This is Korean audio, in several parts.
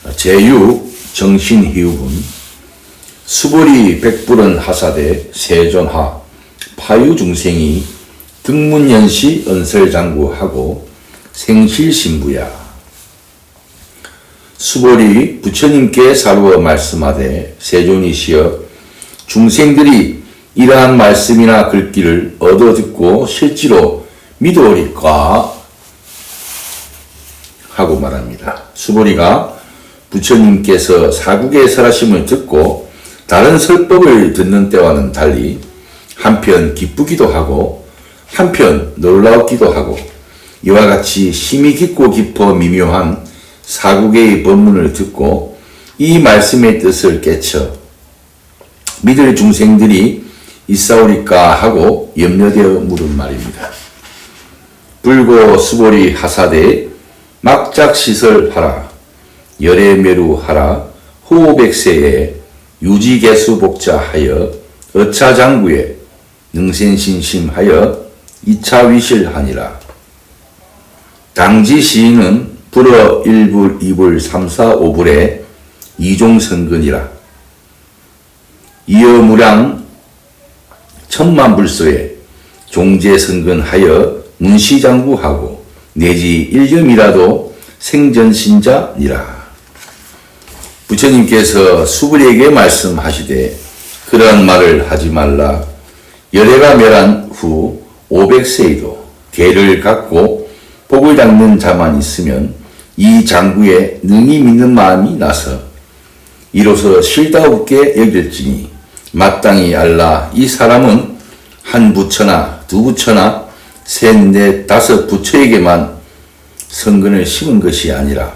제6 정신희흡은 수보리 백불은 하사대 세존하 파유중생이 등문연시 언설장구하고 생실신부야. 수보리 부처님께 사루어 말씀하되 세존이시여 중생들이 이러한 말씀이나 글귀를 얻어듣고 실제로 믿어오리까 하고 말합니다. 수보리가 부처님께서 사국의 설하심을 듣고 다른 설법을 듣는 때와는 달리 한편 기쁘기도 하고 한편 놀라웠기도 하고 이와 같이 심히 깊고 깊어 미묘한 사국의 법문을 듣고 이 말씀의 뜻을 깨쳐 믿을 중생들이 있사오리까 하고 염려되어 물은 말입니다. 불고 수보리 하사대 막작시설하라 열애매루하라 호백세에 유지개수복자하여 어차장구에 능센신심하여 이차위실하니라. 당지시인은 불어 1불, 2불, 3, 4, 5불에 이종선근이라. 이어 무량 천만불소에 종제선근하여 문시장구하고 내지 1점이라도 생전신자니라. 부처님께서 수불에게 말씀하시되 그러한 말을 하지 말라. 열애가 멸한 후 500세에도 개를 갖고 복을 닦는 자만 있으면 이 장구에 능히 믿는 마음이 나서 이로써 실다없게 여길지니 마땅히 알라. 이 사람은 한 부처나 두 부처나 셋, 넷, 다섯 부처에게만 선근을 심은 것이 아니라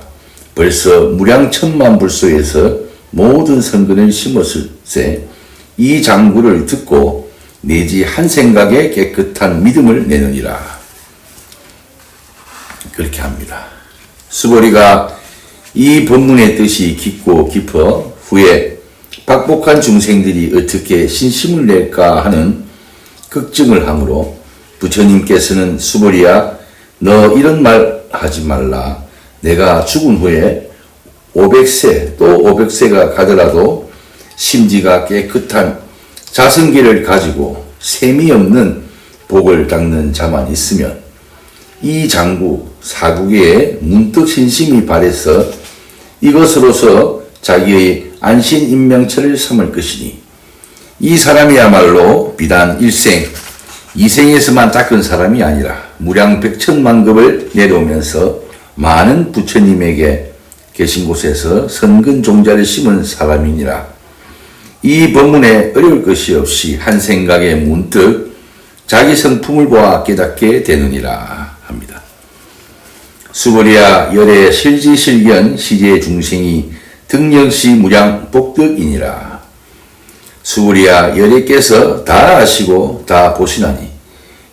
벌써 무량천만불소에서 모든 선근을 심었을 때 이 장구를 듣고 내지 한 생각에 깨끗한 믿음을 내느니라. 그렇게 합니다. 수보리가 이 법문의 뜻이 깊고 깊어 후에 박복한 중생들이 어떻게 신심을 낼까 하는 걱정을 하므로 부처님께서는 수보리야 너 이런 말 하지 말라. 내가 죽은 후에 500세 또 500세가 가더라도 심지가 깨끗한 자성기를 가지고 셈이 없는 복을 닦는 자만 있으면 이 장구 사국에 문득 신심이 발해서 이것으로서 자기의 안신인명처를 삼을 것이니 이 사람이야말로 비단 일생, 이생에서만 닦은 사람이 아니라 무량 백천만급을 내려오면서 많은 부처님에게 계신 곳에서 선근 종자를 심은 사람이니라. 이 법문에 어려울 것이 없이 한 생각에 문득 자기 성품을 보아 깨닫게 되느니라 합니다. 수보리야 열애 실지실견 시제 중생이 등역시 무량 복덕이니라. 수보리야 열애께서 다 아시고 다 보시나니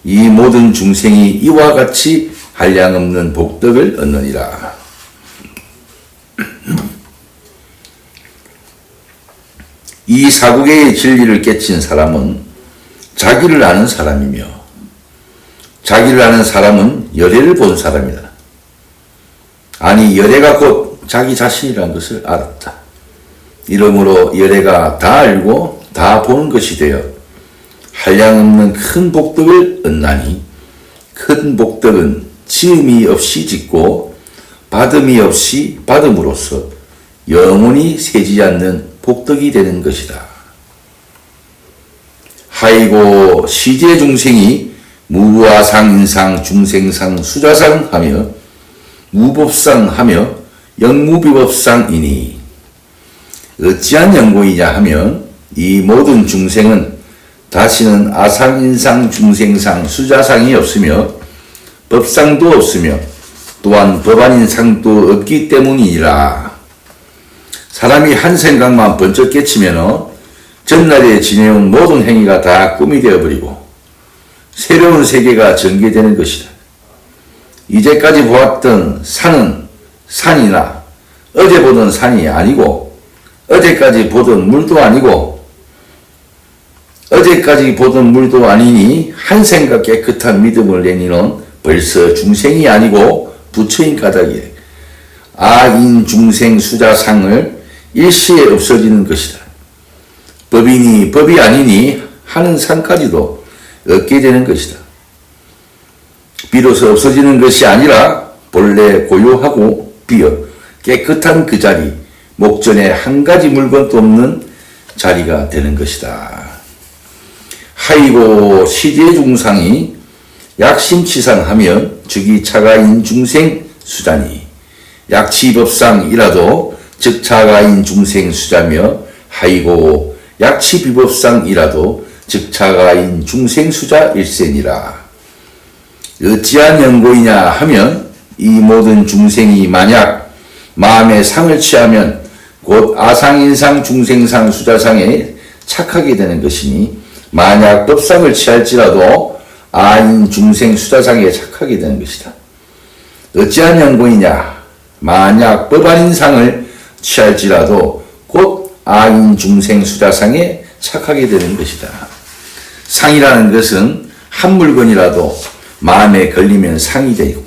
이 모든 중생이 이와 같이 한량없는 복덕을 얻느니라. 이 사국의 진리를 깨친 사람은 자기를 아는 사람이며 자기를 아는 사람은 열애를 본 사람이다. 아니 열애가 곧 자기 자신이라는 것을 알았다. 이러므로 열애가 다 알고 다 보는 것이 되어 한량없는 큰 복덕을 얻나니 큰 복덕은 지음이 없이 짓고 받음이 없이 받음으로써 영원히 세지 않는 복덕이 되는 것이다. 하이고 시제 중생이 무아상, 인상, 중생상, 수자상 하며 무법상 하며 영무비법상이니 어찌한 연고이냐 하면 이 모든 중생은 다시는 아상, 인상, 중생상, 수자상이 없으며 법상도 없으며 또한 법아닌 상도 없기 때문이니라. 사람이 한 생각만 번쩍 깨치면 전날에 지내온 모든 행위가 다 꿈이 되어버리고 새로운 세계가 전개되는 것이다. 이제까지 보았던 산은 산이나 어제 보던 산이 아니고 어제까지 보던 물도 아니고 어제까지 보던 물도 아니니 한 생각 깨끗한 믿음을 내니는 벌써 중생이 아니고 부처인 까닭에 아인 중생 수자상을 일시에 없어지는 것이다. 법이니 법이 아니니 하는 상까지도 얻게 되는 것이다. 비로소 없어지는 것이 아니라 본래 고요하고 비어 깨끗한 그 자리, 목전에 한 가지 물건도 없는 자리가 되는 것이다. 하이고 시제 중상이 약심치상하면 즉이 차가인 중생 수자니 약치법상이라도 즉 차가인 중생 수자며 하이고 약치비법상이라도 즉 차가인 중생 수자 일세니라. 어찌한 연고이냐 하면 이 모든 중생이 만약 마음의 상을 취하면 곧 아상인상 중생상 수자상에 착하게 되는 것이니 만약 법상을 취할지라도 아인 중생 수자상에 착하게 되는 것이다. 어찌한 연고이냐 만약 법 아닌 상을 취할지라도 곧 아인 중생 수자상에 착하게 되는 것이다. 상이라는 것은 한 물건이라도 마음에 걸리면 상이 되고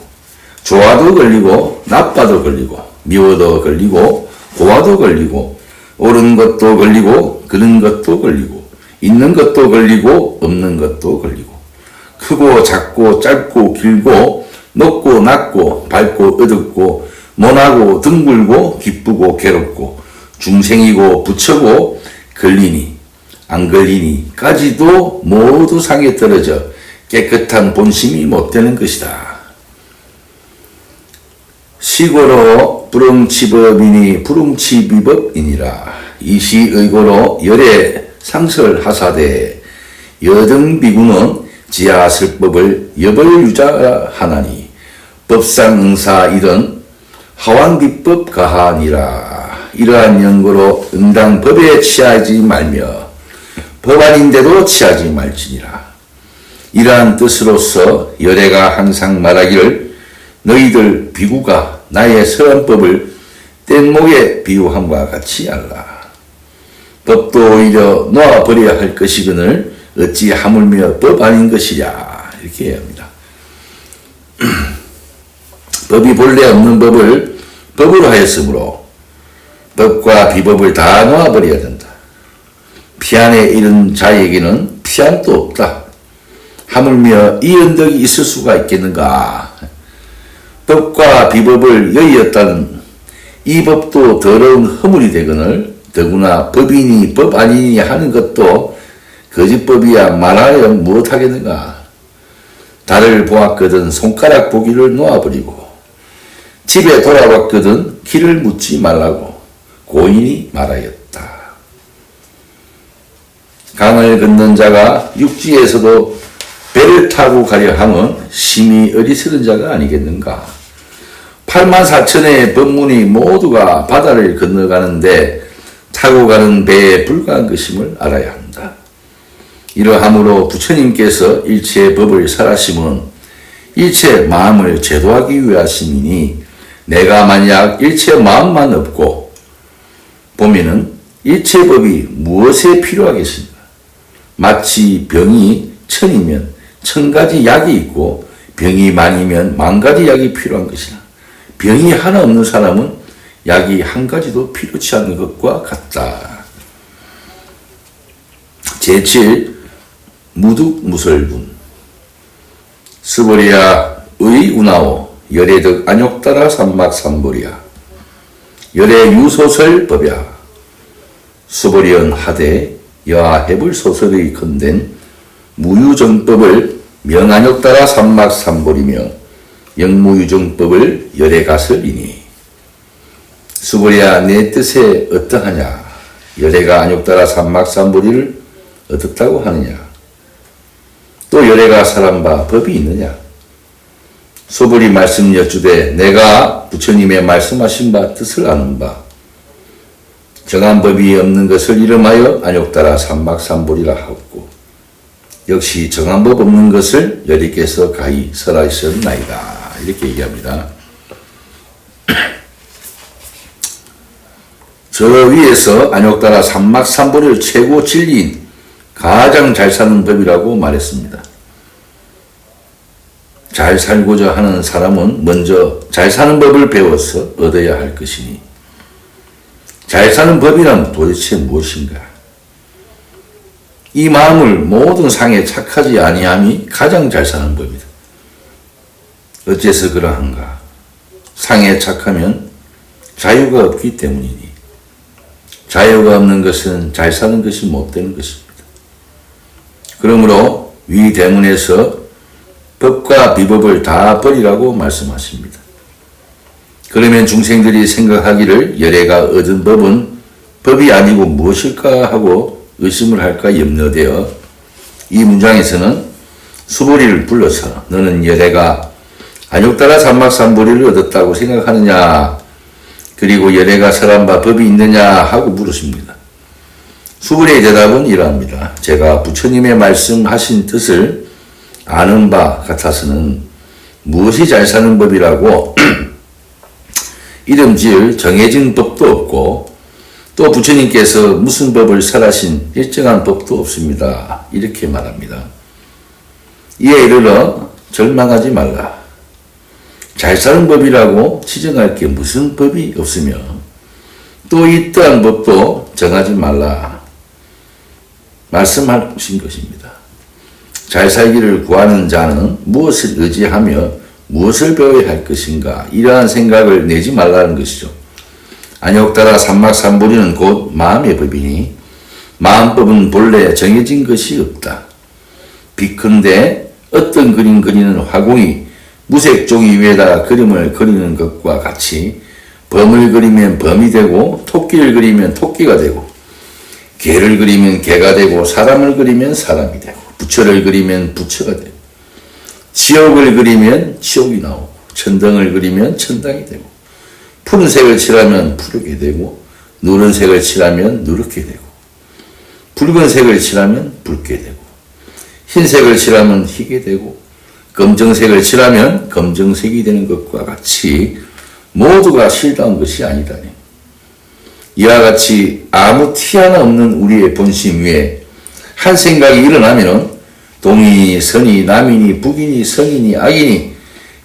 좋아도 걸리고 나빠도 걸리고 미워도 걸리고 고와도 걸리고 옳은 것도 걸리고 그른 것도 걸리고 있는 것도 걸리고 없는 것도 걸리고 크고 작고 짧고 길고 높고 낮고 밝고 어둡고 모나고 둥글고 기쁘고 괴롭고 중생이고 부처고 걸리니 안 걸리니까지도 모두 상에 떨어져 깨끗한 본심이 못 되는 것이다. 시고로 불응치법이니 불응치비법이니라. 이시의고로 열애 상설하사대 여등비구는 지하설법을 여벌유자하나니 법상응사 이런 하왕비법 가하니라. 이러한 연고로 응당 법에 취하지 말며 법 아닌데도 취하지 말지니라. 이러한 뜻으로서 열애가 항상 말하기를 너희들 비구가 나의 서란법을 뗏목에 비유함과 같이 알라. 법도 오히려 놓아버려야 할 것이거늘 어찌 하물며 법 아닌 것이랴. 이렇게 해야 합니다. 법이 본래 없는 법을 법으로 하였으므로 법과 비법을 다 놓아버려야 된다. 피안에 이른 자에게는 피안도 없다. 하물며 이 언덕이 있을 수가 있겠는가. 법과 비법을 여의었다는 이 법도 더러운 허물이 되거늘 더구나 법이니 법 아니니 하는 것도 거짓법이야 말하여 무엇하겠는가. 달을 보았거든 손가락 보기를 놓아버리고 집에 돌아왔거든 길을 묻지 말라고 고인이 말하였다. 강을 걷는 자가 육지에서도 배를 타고 가려 함은 심히 어리석은 자가 아니겠는가. 84,000의 법문이 모두가 바다를 건너가는데 타고 가는 배에 불과한 것임을 알아야 한다. 이러함으로 부처님께서 일체의 법을 설하심은 일체 마음을 제도하기 위하심이니 내가 만약 일체 마음만 없고 보면은 일체 법이 무엇에 필요하겠습니까? 마치 병이 1000이면 1000가지 약이 있고 병이 만이면 10,000가지 약이 필요한 것이다. 병이 하나 없는 사람은 약이 한 가지도 필요치 않는 것과 같다. 제7 무득무설분 스보리야 의운하오 열애득 안욕따라 삼막삼보리야 열애 유소설 법야 스보리언 하되 여하 해불소설의 건된 무유정법을 명안욕따라 삼막삼보리며 영무유정법을 열애가설이니 스보리야 내 뜻에 어떠하냐. 열애가 안욕따라 삼막삼보리를 어떻다고 하느냐. 또 열애가 설한 바 법이 있느냐. 소불이 말씀 여쭈되 내가 부처님의 말씀하신 바 뜻을 아는 바 정한 법이 없는 것을 이름하여 안욕따라 삼막삼보리라 하고 역시 정한 법 없는 것을 여리께서 가히 설하셨나이다. 이렇게 얘기합니다. 저 위에서 안욕따라 삼막삼보리를 최고 진리인 가장 잘 사는 법이라고 말했습니다. 잘 살고자 하는 사람은 먼저 잘 사는 법을 배워서 얻어야 할 것이니 잘 사는 법이란 도대체 무엇인가? 이 마음을 모든 상에 착하지 아니함이 가장 잘 사는 법이다. 어째서 그러한가? 상에 착하면 자유가 없기 때문이니 자유가 없는 것은 잘 사는 것이 못 되는 것입니다. 그러므로 위 대문에서 법과 비법을 다 버리라고 말씀하십니다. 그러면 중생들이 생각하기를 열애가 얻은 법은 법이 아니고 무엇일까 하고 의심을 할까 염려되어 이 문장에서는 수보리를 불러서 너는 열애가 안욕따라 삼막삼보리를 얻었다고 생각하느냐 그리고 열애가 설한 바 법이 있느냐 하고 물으십니다. 수보리의 대답은 이러합니다. 제가 부처님의 말씀하신 뜻을 아는 바 같아서는 무엇이 잘 사는 법이라고 이름 지을 정해진 법도 없고 또 부처님께서 무슨 법을 설하신 일정한 법도 없습니다. 이렇게 말합니다. 이에 이르러 절망하지 말라. 잘 사는 법이라고 지정할 게 무슨 법이 없으며 또 이떠한 법도 정하지 말라. 말씀하신 것입니다. 잘 살기를 구하는 자는 무엇을 의지하며 무엇을 배워야 할 것인가 이러한 생각을 내지 말라는 것이죠. 안욕따라 삼막삼보리는 곧 마음의 법이니 마음법은 본래 정해진 것이 없다. 비컨대 어떤 그림 그리는 화공이 무색 종이 위에다 그림을 그리는 것과 같이 범을 그리면 범이 되고 토끼를 그리면 토끼가 되고 개를 그리면 개가 되고 사람을 그리면 사람이 되고 부처를 그리면 부처가 되고 지옥을 그리면 지옥이 나오고 천당을 그리면 천당이 되고 푸른색을 칠하면 푸르게 되고 노란색을 칠하면 누렇게 되고 붉은색을 칠하면 붉게 되고 흰색을 칠하면 희게 되고 검정색을 칠하면 검정색이 되는 것과 같이 모두가 실다운 것이 아니다니. 이와 같이 아무 티 하나 없는 우리의 본심 위에 한 생각이 일어나면 동이니 선이 남이니 북이니 성이니 악이니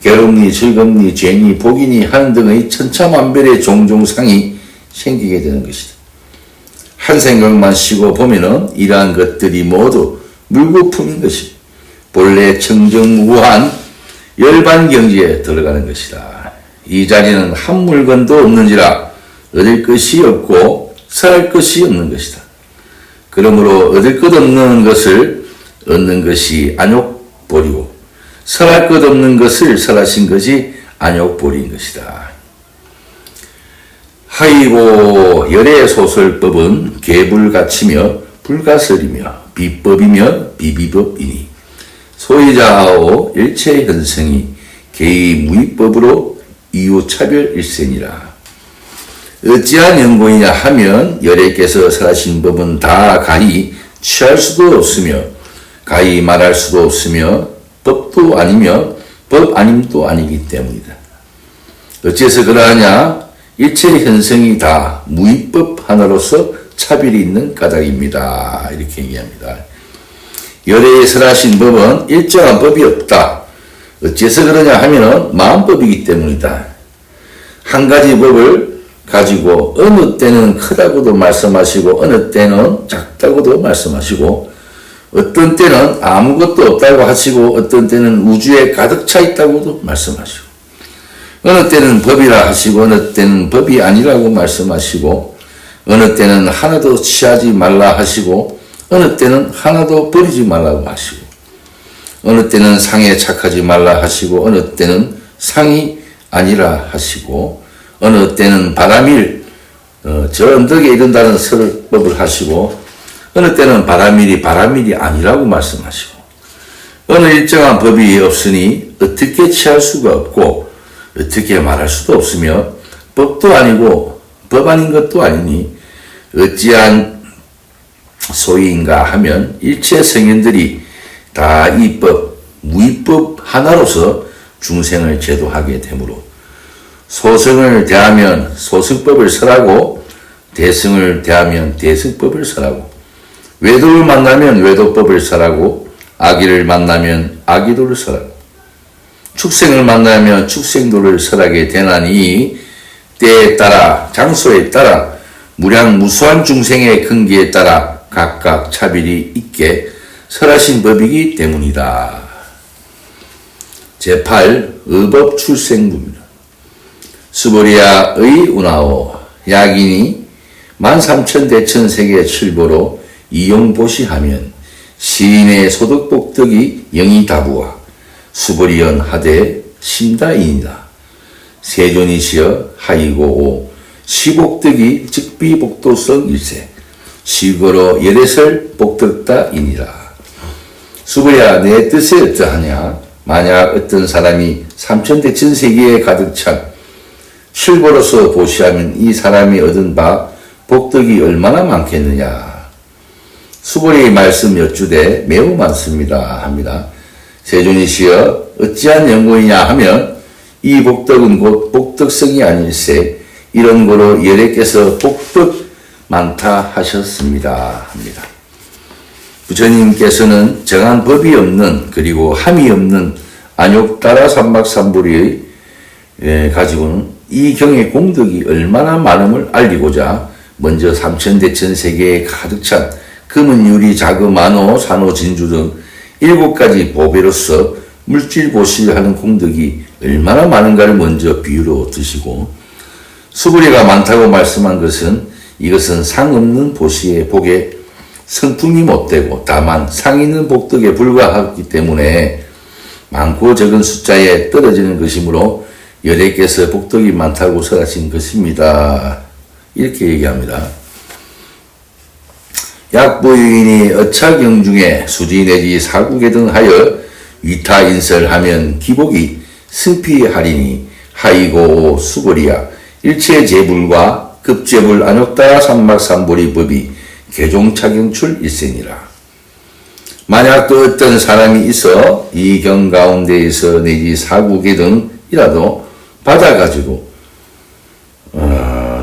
괴롭니 즐겁니 죄니 복이니 하는 등의 천차만별의 종종 상이 생기게 되는 것이다. 한 생각만 쉬고 보면은 이러한 것들이 모두 물거품인 것이 본래 청정무구한 열반경지에 들어가는 것이다. 이 자리는 한 물건도 없는지라 얻을 것이 없고 살 것이 없는 것이다. 그러므로 얻을 것 없는 것을 얻는 것이 안욕보리고 설할 것 없는 것을 설하신 것이 안욕보리인 것이다. 하이고 열의 소설법은 개불같이며 불가설이며 비법이며 비비법이니 소유자하오 일체 현성이 개의 무익법으로 이유차별일세니라. 어찌한 연고이냐 하면 열애께서 설하신 법은 다 가히 취할 수도 없으며 가히 말할 수도 없으며 법도 아니며 법 아님도 아니기 때문이다. 어째서 그러하냐? 일체 현성이 다 무익법 하나로서 차별이 있는 까닭입니다. 이렇게 얘기합니다. 열애에 설하신 법은 일정한 법이 없다. 어째서 그러냐 하면 마음법이기 때문이다. 한 가지 법을 가지고 어느 때는 크다고도 말씀하시고 어느 때는 작다고도 말씀하시고 어떤 때는 아무것도 없다고 하시고 어떤 때는 우주에 가득 차 있다고도 말씀하시고 어느 때는 법이라 하시고 어느 때는 법이 아니라고 말씀하시고 어느 때는 하나도 취하지 말라 하시고 어느 때는 하나도 버리지 말라고 하시고 어느 때는 상에 착하지 말라 하시고 어느 때는 상이 아니라 하시고 어느 때는 바람일 저 언덕에 이른다는 설법을 하시고 어느 때는 바람일이 아니라고 말씀하시고 어느 일정한 법이 없으니 어떻게 취할 수가 없고 어떻게 말할 수도 없으며 법도 아니고 법 아닌 것도 아니니 어찌한 소위인가 하면 일체 성현들이 다 이 법, 무위법 하나로서 중생을 제도하게 되므로 소승을 대하면 소승법을 설하고 대승을 대하면 대승법을 설하고 외도를 만나면 외도법을 설하고 악의를 만나면 악의도를 설하고 축생을 만나면 축생도를 설하게 되나니 때에 따라 장소에 따라 무량무수한 중생의 근기에 따라 각각 차별이 있게 설하신 법이기 때문이다. 제8 의법 출생부입니다. 수보리아의 운하오 야긴이 13,000대천세계 칠보로 이용보시하면 시인의 소득복덕이 영이다부와 수보리연 하되 심다인이다. 세존이시여 하이고오 시복덕이 즉비복도성 일세 시거로 열애설 복덕다이니라. 수보리야 내 뜻이 어떠하냐. 만약 어떤 사람이 3,000대천세계에 가득 찬 칠보로서 보시하면 이 사람이 얻은 바 복덕이 얼마나 많겠느냐. 수보리의 말씀 여쭈되 매우 많습니다 합니다. 세존이시여 어찌한 연고이냐 하면 이 복덕은 곧 복덕성이 아닐세 이런 거로 열애께서 복덕 많다 하셨습니다 합니다. 부처님께서는 정한 법이 없는 그리고 함이 없는 안욕따라 삼박삼보리의 가지고는 이 경의 공덕이 얼마나 많음을 알리고자 먼저 3,000대천세계에 가득 찬 금은 유리 자그 만호 산호 진주 등 7가지 보배로서 물질 보시하는 공덕이 얼마나 많은가를 먼저 비유로 드시고 수보리가 많다고 말씀한 것은 이것은 상 없는 보시의 복에 성품이 못되고 다만 상 있는 복덕에 불과하기 때문에 많고 적은 숫자에 떨어지는 것이므로 열애께서 복덕이 많다고 설하신 것입니다. 이렇게 얘기합니다. 약보유인이 어차경 중에 수지 내지 사국에 등 하여 위타인설하면 기복이 승피하리니 하이고 수보리야 일체 제불과 급제불 안욕따 삼막삼보리 법이 개종차경출 일세니라. 만약 또 어떤 사람이 있어 이 경 가운데에서 내지 사국에 등이라도 받아가지고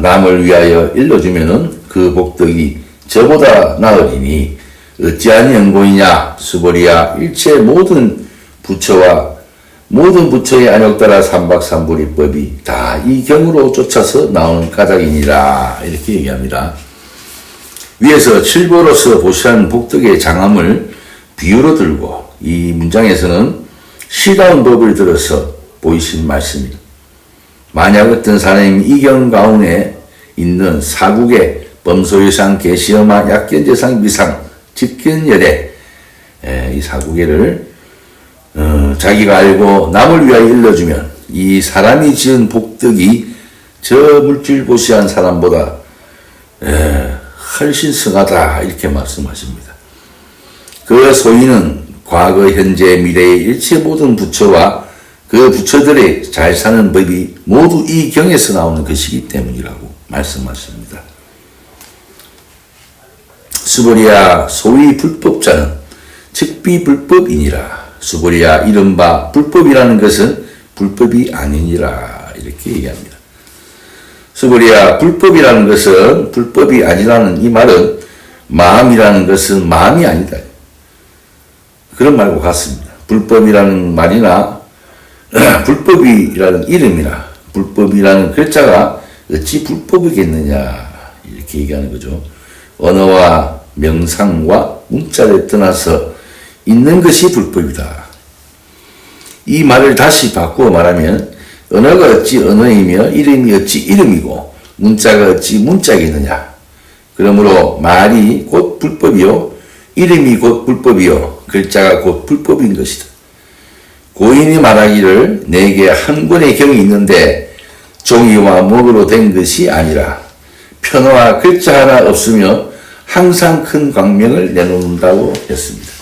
남을 위하여 일러주면은 그 복덕이 저보다 나으리니 어찌한 연고이냐. 수보리야 일체 모든 부처의 안욕따라 삼박삼보리법이 다 이 경으로 쫓아서 나오는 까닭이니라. 이렇게 얘기합니다. 위에서 칠보로서 보시한 복덕의 장함을 비유로 들고 이 문장에서는 시다운 법을 들어서 보이신 말씀입니다. 만약 어떤 사람이 이 경 가운데 있는 사국의 범소유상 계시엄마 약견재상 미상 직견열애 이 사국애를 자기가 알고 남을 위하여 일러주면 이 사람이 지은 복덕이 저 물질보시한 사람보다 훨씬 승하다 이렇게 말씀하십니다. 그 소인은 과거 현재 미래의 일체 모든 부처와 그 부처들의 잘 사는 법이 모두 이 경에서 나오는 것이기 때문이라고 말씀하십니다. 수보리야 소위 불법자는 즉비불법이니라. 수보리야 이른바 불법이라는 것은 불법이 아니니라. 이렇게 얘기합니다. 수보리야 불법이라는 것은 불법이 아니라는 이 말은 마음이라는 것은 마음이 아니다. 그런 말과 같습니다. 불법이라는 말이나 불법이라는 이름이나 불법이라는 글자가 어찌 불법이겠느냐 이렇게 얘기하는 거죠. 언어와 명상과 문자를 떠나서 있는 것이 불법이다. 이 말을 다시 바꾸어 말하면 언어가 어찌 언어이며 이름이 어찌 이름이고 문자가 어찌 문자겠느냐. 그러므로 말이 곧 불법이요 이름이 곧 불법이요 글자가 곧 불법인 것이다. 고인이 말하기를 내게 한 권의 경이 있는데 종이와 목으로 된 것이 아니라 편어와 글자 하나 없으며 항상 큰 광명을 내놓는다고 했습니다.